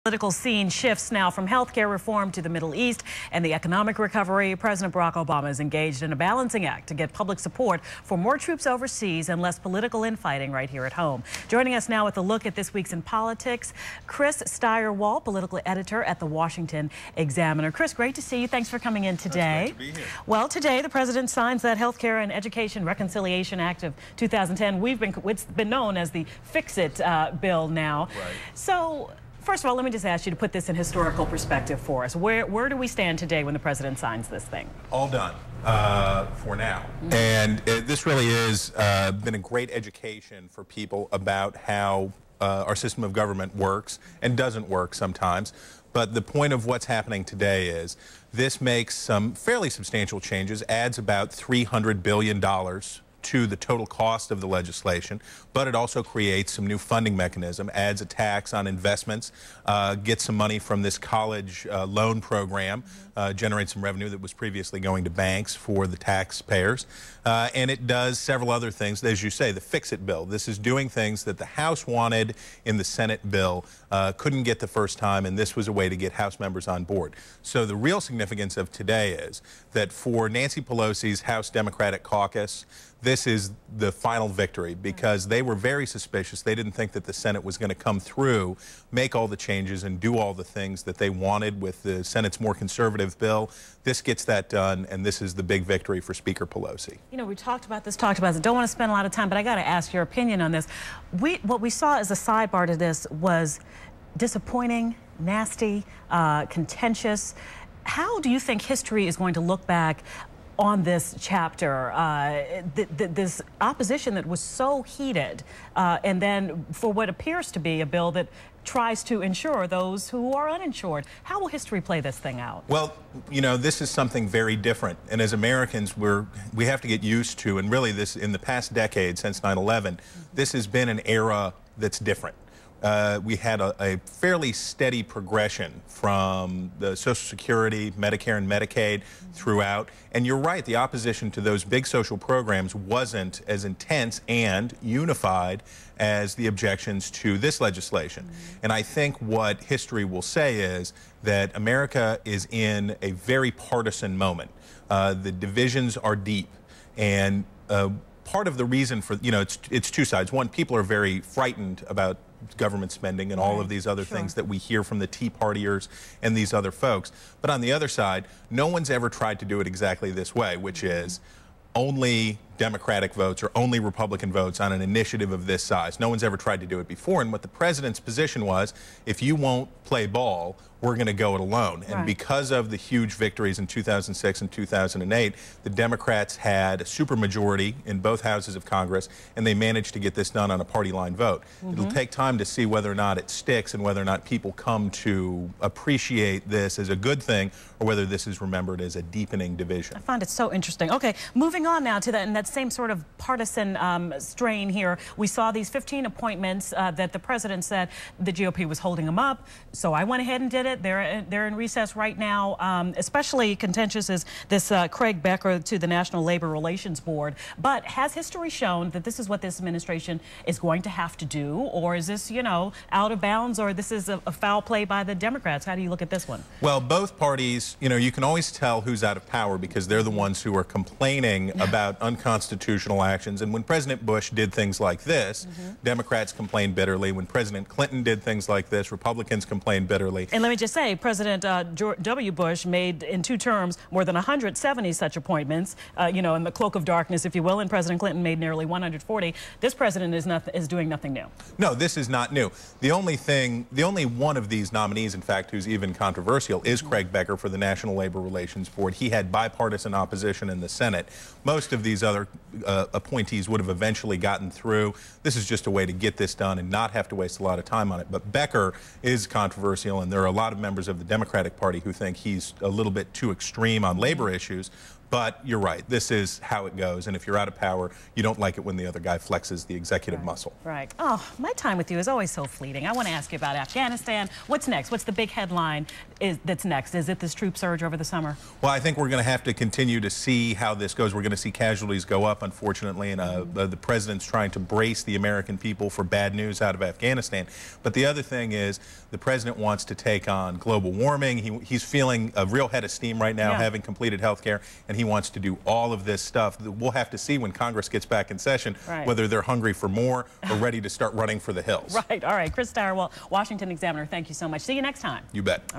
Political scene shifts now from healthcare reform to the Middle East and the economic recovery. President Barack Obama is engaged in a balancing act to get public support for more troops overseas and less political infighting right here at home. Joining us now with a look at this week's in politics, Chris Stirewalt, political editor at the Washington Examiner. Chris, great to see you. Thanks for coming in today. It's great to be here. Well, today the president signs that Healthcare and Education Reconciliation Act of 2010. It's been known as the Fix-It bill now. Right. So, first of all, let me just ask you to put this in historical perspective for us. Where do we stand today when the president signs this thing? All done for now. And this really has been a great education for people about how our system of government works and doesn't work sometimes. But the point of what's happening today is this makes some fairly substantial changes, adds about $300 billion to the total cost of the legislation, but it also creates some new funding mechanism, adds a tax on investments, gets some money from this college loan program, generates some revenue that was previously going to banks for the taxpayers, and it does several other things. As you say, the Fix-It bill. This is doing things that the House wanted in the Senate bill, couldn't get the first time, and this was a way to get House members on board. So the real significance of today is that for Nancy Pelosi's House Democratic Caucus, this is the final victory because they were very suspicious. They didn't think that the Senate was going to come through, make all the changes, and do all the things that they wanted with the Senate's more conservative bill. This gets that done, and this is the big victory for Speaker Pelosi. You know, we talked about this. Don't want to spend a lot of time, but I got to ask your opinion on this. What we saw as a sidebar to this was disappointing, nasty, contentious. How do you think history is going to look back on this chapter, this opposition that was so heated, and then for what appears to be a bill that tries to insure those who are uninsured? How will history play this thing out? Well, you know, this is something very different, and as Americans, we have to get used to, and really this, in the past decade, since 9/11, this has been an era that's different. We had a fairly steady progression from the Social Security, Medicare, and Medicaid throughout. And you're right, the opposition to those big social programs wasn't as intense and unified as the objections to this legislation. And I think what history will say is that America is in a very partisan moment. The divisions are deep, and part of the reason for, you know, it's two sides. One, people are very frightened about government spending and all of these other things that we hear from the Tea Partiers and these other folks. But on the other side, no one's ever tried to do it exactly this way, which is only Democratic votes or only Republican votes on an initiative of this size. No one's ever tried to do it before. And what the president's position was, if you won't play ball, we're going to go it alone. And because of the huge victories in 2006 and 2008, the Democrats had a supermajority in both houses of Congress, and they managed to get this done on a party line vote. It'll take time to see whether or not it sticks and whether or not people come to appreciate this as a good thing or whether this is remembered as a deepening division. I find it so interesting. Okay, moving on now to that, and that same sort of partisan strain here. We saw these 15 appointments that the president said the GOP was holding them up, so I went ahead and did it. They're in recess right now. Especially contentious is this Craig Becker to the National Labor Relations Board. But has history shown that this is what this administration is going to have to do, or is this, you know, out of bounds, or this is a foul play by the Democrats? How do you look at this one? Well, both parties, you know, you can always tell who's out of power because they're the ones who are complaining about unconstitutional actions. And when President Bush did things like this, Democrats complained bitterly. When President Clinton did things like this, Republicans complained bitterly. And let me just say, President George W. Bush made in 2 terms more than 170 such appointments, you know, in the cloak of darkness, if you will, and President Clinton made nearly 140. This president is doing nothing new. No, this is not new. The only one of these nominees, in fact, who's even controversial is Craig Becker for the National Labor Relations Board. He had bipartisan opposition in the Senate. Most of these other appointees would have eventually gotten through. This is just a way to get this done and not have to waste a lot of time on it. But Becker is controversial, and there are a lot of members of the Democratic Party who think he's a little bit too extreme on labor issues. But you're right. This is how it goes. And if you're out of power, you don't like it when the other guy flexes the executive muscle. Right. Oh, my time with you is always so fleeting. I want to ask you about Afghanistan. What's next? What's the big headline that's next? Is it this troop surge over the summer? Well, I think we're going to have to continue to see how this goes. We're going to see casualties go up, unfortunately, and the president's trying to brace the American people for bad news out of Afghanistan. But the other thing is the president wants to take on global warming. He's feeling a real head of steam right now, having completed health care, and he wants to do all of this stuff. We'll have to see when Congress gets back in session whether they're hungry for more or ready to start running for the hills. Right. All right. Chris Stirewalt, Washington Examiner, thank you so much. See you next time. You bet.